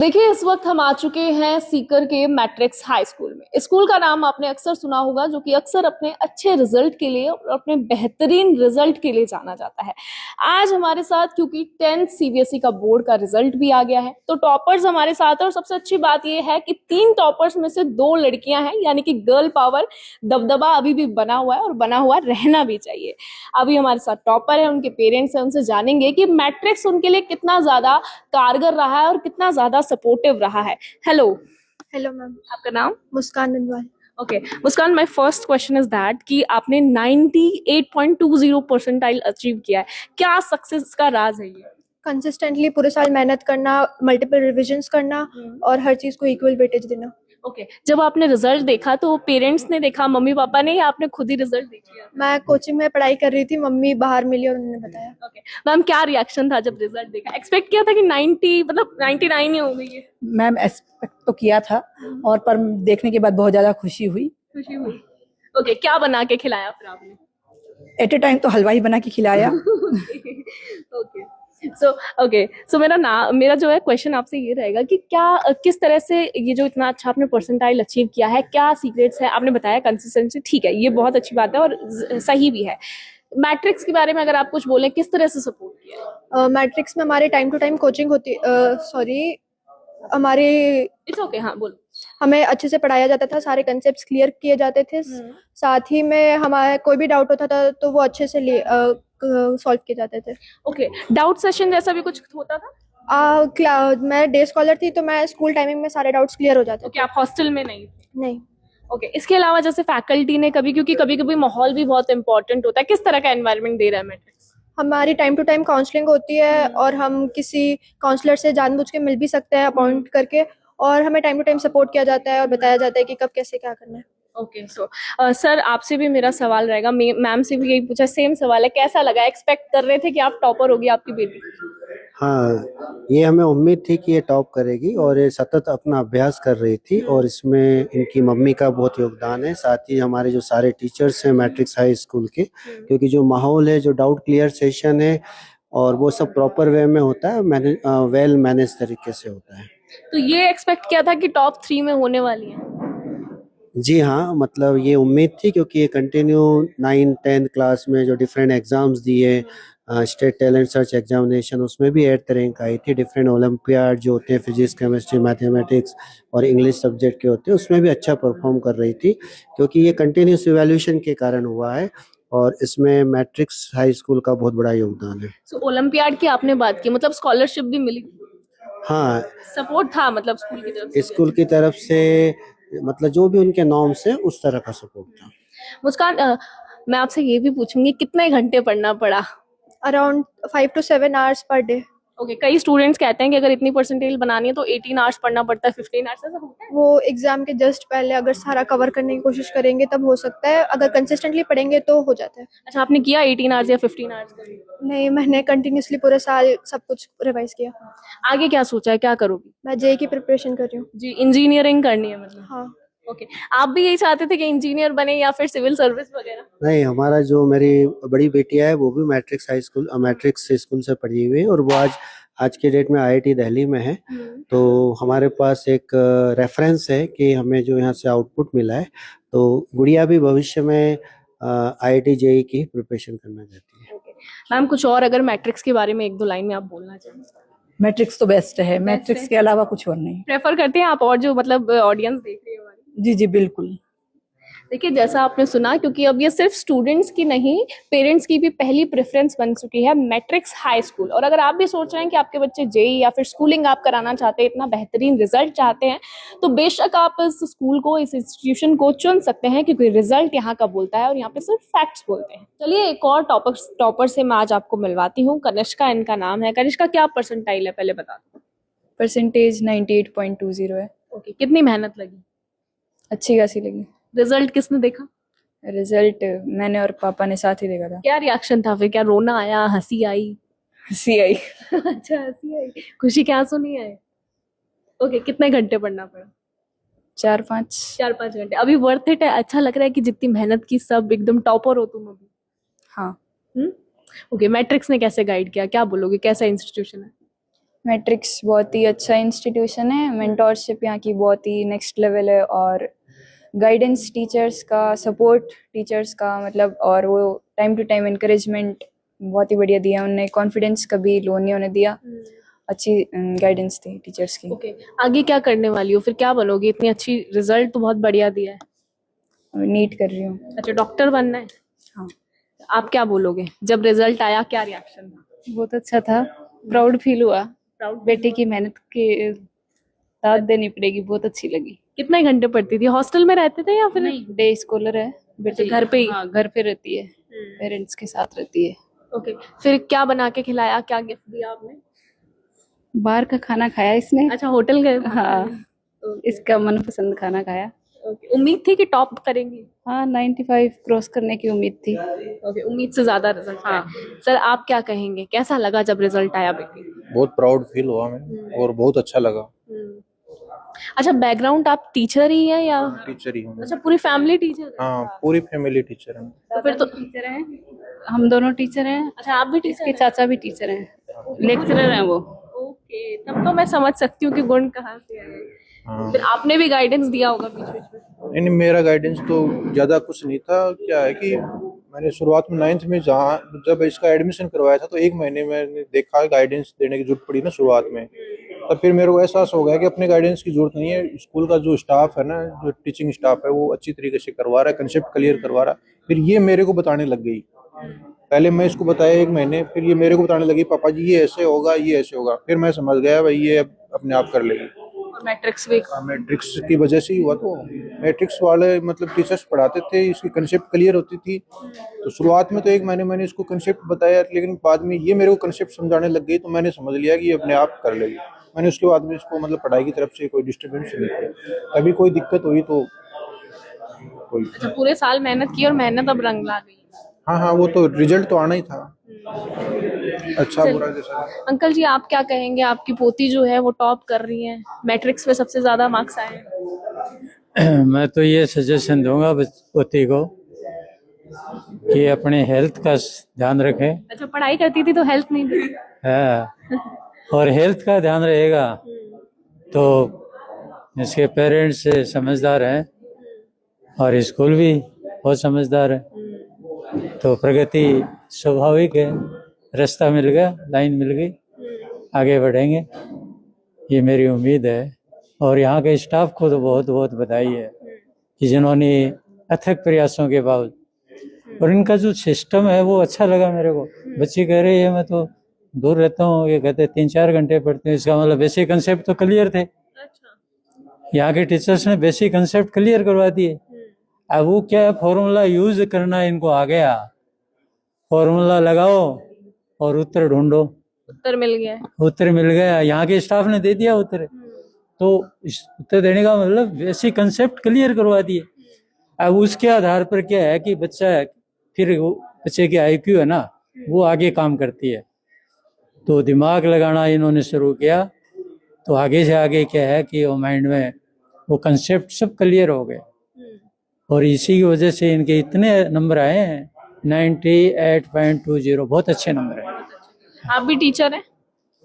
देखिए, इस वक्त हम आ चुके हैं सीकर के मैट्रिक्स हाई स्कूल में। स्कूल का नाम आपने अक्सर सुना होगा, जो कि अक्सर अपने अच्छे रिजल्ट के लिए और अपने बेहतरीन रिजल्ट के लिए जाना जाता है। आज हमारे साथ क्योंकि 10th सीबीएसई का बोर्ड का रिजल्ट भी आ गया है, तो टॉपर्स हमारे साथ है। और सबसे अच्छी बात यह है कि 3 टॉपर्स में से 2 लड़कियां हैं, यानी कि गर्ल पावर दबदबा अभी भी बना हुआ है और बना हुआ रहना भी चाहिए। अभी हमारे साथ टॉपर है, उनके पेरेंट्स हैं, उनसे जानेंगे कि मैट्रिक्स उनके लिए कितना ज्यादा कारगर रहा है और कितना ज्यादा सपोर्टिव रहा है। हेलो। Hello ma'am. आपका नाम? Muskan Nandwal. Okay Muskan, my first question is that कि आपने 98.20 परसेंटाइल अचीव किया है। क्या सक्सेस का राज है ये? कंसिस्टेंटली पूरे साल मेहनत करना, मल्टीपल रिविजन्स करना और हर चीज को इक्वल वेटेज देना। ओके जब आपने रिजल्ट देखा तो पेरेंट्स ने देखा, मम्मी पापा ने, या आपने खुद ही रिजल्ट देख लिया? मैं कोचिंग में पढ़ाई कर रही थी, मम्मी बाहर मिली और उन्होंने बताया। ओके मैम, क्या रिएक्शन था जब रिजल्ट देखा? एक्सपेक्ट किया था कि 90 मतलब 99 ही हो गई है? मैम एक्सपेक्ट तो किया था और पर देखने के बाद बहुत ज्यादा खुशी हुई। खुशी हुई। ओके क्या बना के खिलाया फिर आपने? एट ए टाइम तो हलवा ही बना के खिलाया। ओके सो मेरा जो है क्वेश्चन आपसे ये रहेगा कि क्या किस तरह से ये जो इतना अच्छा आपने परसेंटाइल अचीव किया है, क्या सीक्रेट्स है? आपने बताया कंसिस्टेंसी, ठीक है, ये बहुत अच्छी बात है और सही भी है। मैट्रिक्स के बारे में अगर आप कुछ बोलें, किस तरह से सपोर्ट किया है? मैट्रिक्स में हमारे टाइम टू टाइम कोचिंग होती, सॉरी, हमारे इट्स ओके, हाँ बोलो। हमें अच्छे से पढ़ाया जाता था, सारे कंसेप्ट क्लियर किए जाते थे। साथ ही में हमारे कोई भी डाउट होता था तो वो अच्छे से सॉल्व किए जाते थे। ओके डाउट सेशन जैसा भी कुछ होता था? मैं डे स्कॉलर थी तो मैं स्कूल टाइमिंग में सारे डाउट्स क्लियर हो जाते ओके आप हॉस्टल में नहीं थे? थे। नहीं। ओके इसके अलावा जैसे फैकल्टी ने कभी, क्योंकि कभी कभी माहौल भी बहुत इंपॉर्टेंट होता है, किस तरह का एनवायरनमेंट दे रहा है मैट्रिक्स? हमारी टाइम टू टाइम काउंसलिंग होती है और हम किसी काउंसलर से जानबूझ के मिल भी सकते हैं अपॉइंट करके, और हमें टाइम टू टाइम सपोर्ट किया जाता है और बताया जाता है कि कब कैसे क्या करना है। ओके सो सर आपसे भी मेरा सवाल रहेगा, मैम से भी यही पूछा, सेम सवाल है, कैसा लगा? एक्सपेक्ट कर रहे थे कि आप टॉपर होगी आपकी बेटी? हाँ, ये हमें उम्मीद थी कि ये टॉप करेगी और ये सतत अपना अभ्यास कर रही थी और इसमें इनकी मम्मी का बहुत योगदान है, साथ ही हमारे जो सारे टीचर्स हैं मैट्रिक्स हाई स्कूल के, क्योंकि जो माहौल है, जो डाउट क्लियर सेशन है और वो सब प्रॉपर वे में होता है, वेल मैनेज तरीके से होता है। तो ये एक्सपेक्ट किया था कि टॉप 3 में होने वाली है? जी हाँ, मतलब ये उम्मीद थी क्योंकि ये कंटिन्यू 9th-10th क्लास में जो डिफरेंट एग्जाम्स दिए, स्टेट टैलेंट सर्च एग्जामिनेशन, उसमें भी 8th रैंक आई थी। डिफरेंट ओलंपियाड जो होते हैं फिजिक्स, केमिस्ट्री, मैथमेटिक्स और इंग्लिश सब्जेक्ट के होते हैं, उसमें भी अच्छा परफॉर्म कर रही थी, क्योंकि ये कंटिन्यूस इवैल्यूएशन के कारण हुआ है और इसमें मैट्रिक्स हाई स्कूल का बहुत बड़ा योगदान है। सो ओलंपियाड की आपने बात की, मतलब स्कॉलरशिप भी मिली? हाँ, सपोर्ट था मतलब स्कूल की तरफ से? स्कूल की तरफ से मतलब जो भी उनके नॉर्म्स है उस तरह का सपोर्ट था। मुस्कान, मैं आपसे ये भी पूछूंगी, कितने घंटे पढ़ना पड़ा? Around 5 to 7 hours per day. Okay कई स्टूडेंट्स कहते हैं कि अगर इतनी परसेंटेज बनानी है तो 18 आवर्स पढ़ना पड़ता है, 15 आवर्स, ऐसा होता है? वो एग्जाम के जस्ट पहले अगर सारा कवर करने की कोशिश करेंगे तब हो सकता है, अगर कंसिस्टेंटली पढ़ेंगे तो हो जाता है। अच्छा आपने किया 18 आवर्स या 15 आवर्स का? नहीं, मैंने कंटिन्यूसली पूरे साल सब कुछ रिवाइज किया। आगे क्या सोचा है, क्या करोगी? मैं जेई की प्रिपरेशन कर रही हूँ। जी इंजीनियरिंग करनी है मतलब? हाँ। ओके आप भी यही चाहते थे कि इंजीनियर बने या फिर सिविल सर्विस वगैरह? नहीं, हमारा जो मेरी बड़ी बेटिया है वो भी मैट्रिक्स स्कूल से पढ़ी हुई है और वो आज के डेट में आईआईटी दिल्ली में है। तो हमारे पास एक रेफरेंस है कि हमें जो यहाँ से आउटपुट मिला है, तो गुड़िया भी भविष्य में आईआईटी जेई की प्रिपरेशन करना चाहती है। मैम कुछ और अगर मैट्रिक्स के बारे में 1-2 लाइन में आप बोलना चाहें? मैट्रिक्स तो बेस्ट है, मैट्रिक्स के अलावा कुछ और नहीं। प्रेफर करते हैं आप? और जो मतलब ऑडियंस देख रही है हमारी? जी जी बिल्कुल। देखिए जैसा आपने सुना, क्योंकि अब ये सिर्फ स्टूडेंट्स की नहीं, पेरेंट्स की भी पहली प्रेफरेंस बन चुकी है मैट्रिक्स हाई स्कूल। और अगर आप भी सोच रहे हैं कि आपके बच्चे जेई या फिर स्कूलिंग आप कराना चाहते हैं, इतना बेहतरीन रिजल्ट चाहते हैं, तो बेशक आप इस स्कूल को, इस इंस्टीट्यूशन को चुन सकते हैं, क्योंकि रिजल्ट यहाँ का बोलता है और यहाँ पे सिर्फ फैक्ट्स बोलते हैं। चलिए एक और टॉपर से मैं आज आपको मिलवाती हूँ। कनिष्का इनका नाम है। कनिष्का क्या परसेंटाइल है पहले बता दो? परसेंटेज 98.20 है। ओके कितनी मेहनत लगी? अच्छी खासी लगी। रिजल्ट किसने देखा? रिजल्ट मैंने और पापा ने साथ ही देखा था। क्या रिएक्शन था फिर? क्या रोना आया, हंसी आई? हंसी आई। अच्छा हंसी आई, खुशी के आंसू नहीं आए? ओके कितने घंटे पढ़ना पड़ा? 4-5 घंटे। अभी वर्थ इट है? अच्छा लग रहा है कि जितनी मेहनत की सब एकदम टॉपर हो तुम अभी? हाँ। ओके मैट्रिक्स ने कैसे गाइड किया, क्या बोलोगे, कैसा इंस्टीट्यूशन है? मैट्रिक्स बहुत ही अच्छा इंस्टीट्यूशन है, मेंटोरशिप यहाँ की बहुत ही नेक्स्ट लेवल है, और गाइडेंस टीचर्स का, सपोर्ट टीचर्स का मतलब, और वो टाइम टू टाइम इंकरेजमेंट बहुत ही बढ़िया दिया उनने, कॉन्फिडेंस कभी लो नहीं होने दिया, अच्छी गाइडेंस थी टीचर्स की। ओके, आगे क्या करने वाली हो, फिर क्या बनोगी? इतनी अच्छी रिजल्ट तो बहुत बढ़िया दिया है। नीट कर रही हूँ। अच्छा, डॉक्टर बनना है? हाँ। आप क्या बोलोगे, जब रिजल्ट आया क्या रिएक्शन था? बहुत अच्छा था, प्राउड फील हुआ। प्राउड, बेटे की मेहनत के साथ देनी पड़ेगी, बहुत अच्छी लगी। कितने घंटे पढ़ती थी? हॉस्टल में रहते थे या फिर? नहीं, डे स्कॉलर है बेटे, घर पे ही? हाँ, घर पे रहती है, पेरेंट्स के साथ रहती है। ओके, फिर क्या बना के खिलाया, क्या गिफ्ट दिया आपने? बाहर का खाना खाया इसने। अच्छा, होटल गए? हाँ, इसका मनपसंद खाना खाया। ओके, उम्मीद थी कि टॉप करेंगी? हाँ, 95 क्रॉस करने की उम्मीद थी। ओके, उम्मीद से ज्यादा रिजल्ट। हाँ सर, आप क्या कहेंगे, कैसा लगा जब रिजल्ट आया बेटी? बहुत प्राउड फील हुआ मैं और बहुत अच्छा लगा। अच्छा, बैकग्राउंड आप टीचर ही हैं या? टीचर ही हूँ। अच्छा, पूरी फैमिली टीचर है? हाँ, पूरी फैमिली टीचर है। तो फिर तो टीचर हैं, हम दोनों टीचर हैं। अच्छा, आप भी टीचर इसके चाचा भी टीचर हैं, लेक्चरर हैं वो। ओके, तब तो मैं समझ सकती हूँ कि गुण कहाँ से आए। हाँ, फिर आपने भी गाइडेंस दिया होगा बीच बीच में? नहीं, मेरा गाइडेंस तो ज़्यादा कुछ नहीं था। क्या है कि मैंने शुरुआत में 9th में जब इसका एडमिशन करवाया था तो 1 महीने मैंने देखा गाइडेंस देने की जरूरत पड़ी ना शुरुआत में, तब फिर मेरे को एहसास हो गया कि अपने गाइडेंस की जरूरत नहीं है। स्कूल का जो स्टाफ है ना, जो टीचिंग स्टाफ है, वो अच्छी तरीके से करवा रहा है, कंसेप्ट क्लियर करवा रहा है। फिर ये मेरे को बताने लग गई। पहले मैं इसको बताया 1 महीने, फिर ये मेरे को बताने लगी, पापा जी ये ऐसे होगा, ये ऐसे होगा। फिर मैं समझ गया भाई ये अब अपने आप कर लेगी। और मैट्रिक्स भी? मैट्रिक्स की वजह से ही हुआ। तो मैट्रिक्स वाले मतलब टीचर्स पढ़ाते थे, इसकी कंसेप्ट क्लियर होती थी। तो शुरुआत में तो 1 महीने मैंने इसको कंसेप्ट बताया, लेकिन बाद में ये मेरे को कंसेप्ट समझाने लग गई, तो मैंने समझ लिया कि ये अपने आप कर लेगी। मैंने उसके बाद में इसको मतलब पढ़ाई की तरफ से कोई डिस्टर्बेंस नहीं किया। कभी कोई दिक्कत हुई तो कोई। अच्छा, पूरे साल मेहनत की और मेहनत अब रंग ला गई। हाँ हाँ, वो तो रिजल्ट तो आना ही था, अच्छा बुरा जैसा। अंकल जी, आप क्या कहेंगे, आपकी पोती जो है वो टॉप कर रही है, मैट्रिक्स में सबसे ज्यादा मार्क्स आए हैं। मैं तो ये सजेशन दूंगा पोती को कि अपने हेल्थ का ध्यान रखें। अच्छा, पढ़ाई करती थी तो हेल्थ नहीं थी? हाँ, और हेल्थ का ध्यान रहेगा तो इसके पेरेंट्स समझदार हैं और स्कूल भी बहुत समझदार है, तो प्रगति स्वाभाविक है। रास्ता मिल गया, लाइन मिल गई, आगे बढ़ेंगे, ये मेरी उम्मीद है। और यहाँ के स्टाफ को तो बहुत बहुत बधाई है कि जिन्होंने अथक प्रयासों के बाद, और इनका जो सिस्टम है वो अच्छा लगा मेरे को। बच्चे कह रहे हैं मैं तो दूर रहता हूँ, ये कहते 3-4 घंटे पढ़ते हैं, इसका मतलब बेसिक कंसेप्ट तो क्लियर थे। यहाँ के टीचर्स ने बेसिक कंसेप्ट क्लियर करवा दिए। अब वो क्या है, फॉर्मूला यूज करना इनको आ गया, फॉर्मूला लगाओ और उत्तर ढूंढो। उत्तर मिल गया है? उत्तर मिल गया, यहाँ के स्टाफ ने दे दिया उत्तर। तो उत्तर देने का मतलब बेसिक कंसेप्ट क्लियर करवा दिए। अब उसके आधार पर क्या है कि बच्चा फिर बच्चे की IQ है ना, वो आगे काम करती है। तो दिमाग लगाना इन्होंने शुरू किया, तो आगे से आगे क्या है कि वो माइंड में वो कंसेप्ट सब क्लियर हो गए, और इसी की वजह से इनके इतने नंबर आए हैं, 98.20, बहुत अच्छे नंबर है। आप भी टीचर हैं?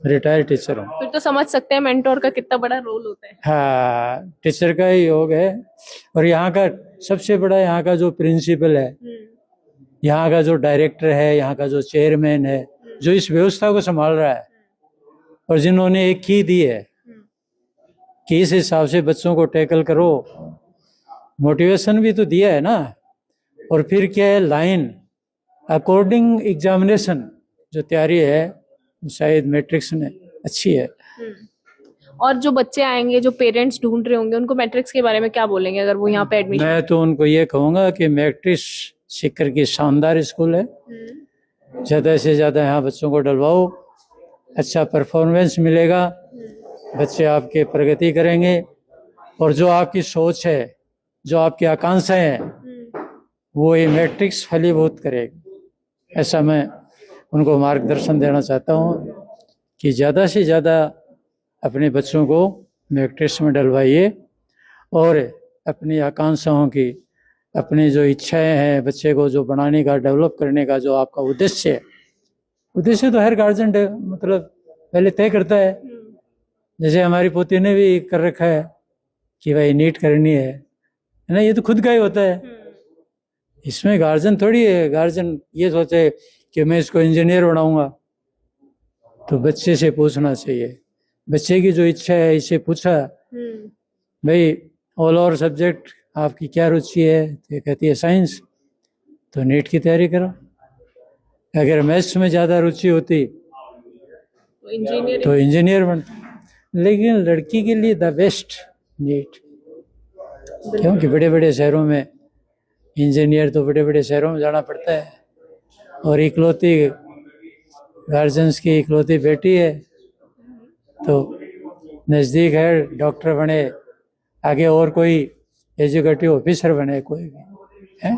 रिटायर्ड टीचर हूँ। फिर तो समझ सकते हैं मेंटोर का कितना बड़ा रोल होता है। हाँ, टीचर का ही योग है। और यहाँ का सबसे बड़ा, यहाँ का जो प्रिंसिपल है, यहाँ का जो डायरेक्टर है, यहाँ का जो चेयरमैन है, जो इस व्यवस्था को संभाल रहा है, और जिन्होंने एक की दी है कि इस हिसाब से बच्चों को टैकल करो, मोटिवेशन भी तो दिया है ना। और फिर क्या है, लाइन अकॉर्डिंग एग्जामिनेशन जो तैयारी है, शायद मैट्रिक्स में अच्छी है। और जो बच्चे आएंगे, जो पेरेंट्स ढूंढ रहे होंगे, उनको मैट्रिक्स के बारे में क्या बोलेंगे अगर वो यहाँ पे एडमिशन? मैं तो उनको ये कहूँगा कि मैट्रिक्स सीकर की शानदार स्कूल है, ज़्यादा से ज़्यादा यहाँ बच्चों को डलवाओ, अच्छा परफॉर्मेंस मिलेगा, बच्चे आपके प्रगति करेंगे, और जो आपकी सोच है, जो आपकी आकांक्षाएं हैं, वो ये मैट्रिक्स फलीभूत करेगी। ऐसा मैं उनको मार्गदर्शन देना चाहता हूँ कि ज़्यादा से ज़्यादा अपने बच्चों को मैट्रिक्स में डलवाइए, और अपनी आकांक्षाओं की, अपनी जो इच्छाएं हैं, बच्चे को जो बनाने का, डेवलप करने का जो आपका उद्देश्य है, उद्देश्य तो हर गार्जियन मतलब पहले तय करता है जैसे हमारी पोती ने भी कर रखा है कि भाई नीट करनी है ना, ये तो खुद का ही होता है। इसमें गार्जियन थोड़ी है, गार्जियन ये सोचे कि मैं इसको इंजीनियर बनाऊंगा। तो बच्चे से पूछना चाहिए, बच्चे की जो इच्छा है इससे पूछा, भाई ऑल ओवर सब्जेक्ट आपकी क्या रुचि है, तो ये कहती है साइंस, तो नीट की तैयारी करो। अगर मैथ्स में ज़्यादा रुचि होती तो इंजीनियर बन। लेकिन लड़की के लिए द बेस्ट नीट, क्योंकि बड़े बड़े शहरों में इंजीनियर तो बड़े बड़े शहरों में जाना पड़ता है, और इकलौती गार्जियंस की इकलौती बेटी है, तो नज़दीक है डॉक्टर बने, आगे और कोई एजुकेटिव ऑफिसर बने, कोई भी है।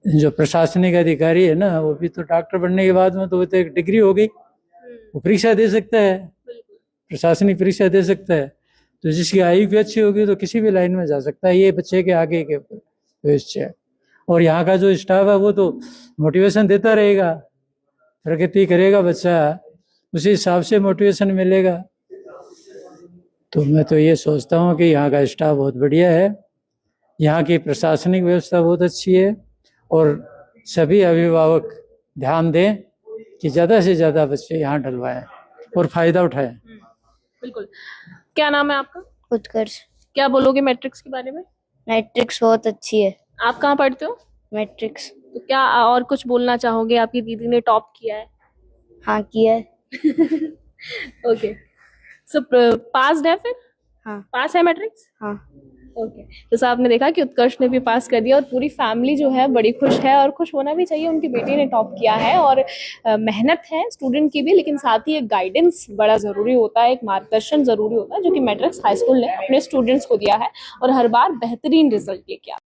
जो प्रशासनिक अधिकारी है ना, वो भी तो डॉक्टर बनने के बाद में तो वो तो एक डिग्री हो गई, वो परीक्षा दे सकता है, प्रशासनिक परीक्षा दे सकता है। तो जिसकी आयु भी अच्छी होगी तो किसी भी लाइन में जा सकता है, ये बच्चे के आगे के भविष्य है। और यहाँ का जो स्टाफ है वो तो मोटिवेशन देता रहेगा, प्रगति करेगा बच्चा, उसी हिसाब से मोटिवेशन मिलेगा। तो मैं तो ये सोचता हूँ कि यहाँ का स्टाफ बहुत बढ़िया है, यहाँ की प्रशासनिक व्यवस्था बहुत अच्छी है, और सभी अभिभावक ध्यान दें कि ज़्यादा से ज़्यादा बच्चे यहाँ डलवाएं और फायदा उठाएं। बिल्कुल। क्या नाम है आपका? उत्कर्ष। क्या बोलोगे मैट्रिक्स के बारे में? मैट्रिक्स बहुत अच्छी है। आप कहाँ पढ़ते हो? मैट्रिक्स। तो क्या और कुछ बोलना चाहोगे? आपकी दीदी ने टॉप किया है। हाँ किया है। ओके, सो पास्ड है फिर? हाँ। पास है मैट्रिक्स? हाँ। ओके, जैसा आपने देखा कि उत्कर्ष ने भी पास कर दिया और पूरी फैमिली जो है बड़ी खुश है, और खुश होना भी चाहिए, उनकी बेटी ने टॉप किया है। और मेहनत है स्टूडेंट की भी, लेकिन साथ ही एक गाइडेंस बड़ा जरूरी होता है, एक मार्गदर्शन जरूरी होता है, जो कि मैट्रिक्स हाई स्कूल ने अपने स्टूडेंट्स को दिया है और हर बार बेहतरीन रिजल्ट लेके आता है।